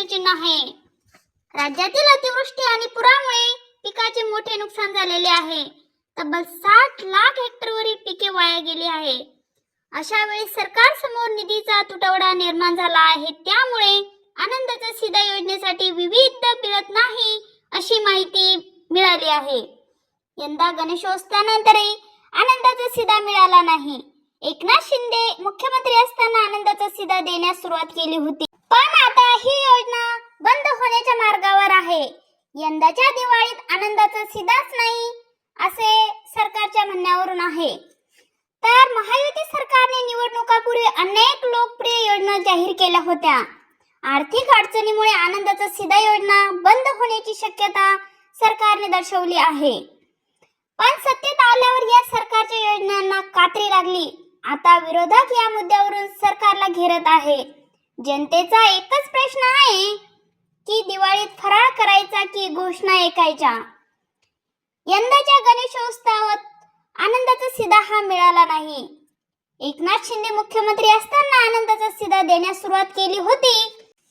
प्रश्नचिन्ह आहे। राज्यातील अतिवृष्टी आणि पुरामुळे पिकाचे मोठे नुकसान झालेले आहे। तब्बल 60 लाख हेक्टरवरील पिके वाया गेली आहे। अशा वेळी सरकार समोर निधीचा तुटवडा निर्माण झाला आहे। त्यामुळे आनंदाचा सीधा योजनेसाठी विविध मिळत नाही अशी माहिती मिळाली आहे। यंदा गणेशोत्सवानंतरही आनंदाचा सीधा मिळाला नाही। एकनाथ शिंदे मुख्यमंत्री असताना आनंदाचा सीधा देण्यास सुरुवात केली होती, पण आता ही योजना बंद होण्याच्या मार्गावर आहे। यंदाच्या दिवाळीत आनंदाचा सीधाच नाही असे सरकारच्या म्हणण्यावरून आहे। तर महायुती सरकारने निवडणुकापूर्वी अनेक लोकप्रिय योजना जाहीर केल्या होत्या। आर्थिक अडचणीमुळे आनंदाचा सीधा योजना बंद होण्याची शक्यता सरकारने दर्शवली आहे। पण सत्तेत आल्यावर या सरकारच्या योजनांना कात्री लागली। आता विरोधक या मुद्द्यावरून सरकारला घेरत आहे। जनतेचा एकच प्रश्न आहे की दिवाळीत फराळ करायचा की घोषणा ऐकायच्या। यंदाच्या गणेशोत्सवात आनंदाचा सीधा हा मिळाला नाही। एकनाथ शिंदे मुख्यमंत्री असताना आनंदाचा सीधा देण्यास सुरुवात केली होती,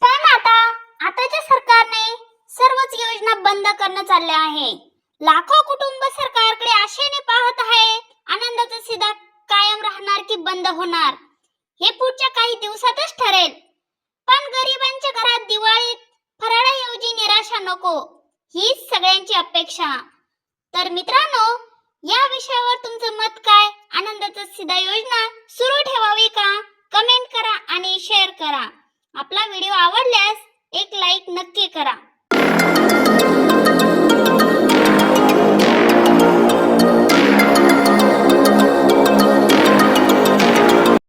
पण आताच्या सरकारने सर्वच योजना बंद करणं चालले आहे। लाखो कुटुंब सरकारकडे आशेने पाहत आहे। आनंदाचा सीधा कायम राहणार की बंद होणार हे पुढच्या काही दिवसातच ठरेल। पण गरिबांच्या घरात दिवाळीत फराळाऐवजी निराशा नको हीच सगळ्यांची अपेक्षा। तर मित्रांनो, या विषयावर तुमचं मत काय? आनंदाचा सीधा योजना सुरू ठेवावी का? कमेंट करा आणि शेअर करा। आपला व्हिडिओ आवडल्यास एक लाईक नक्की करा।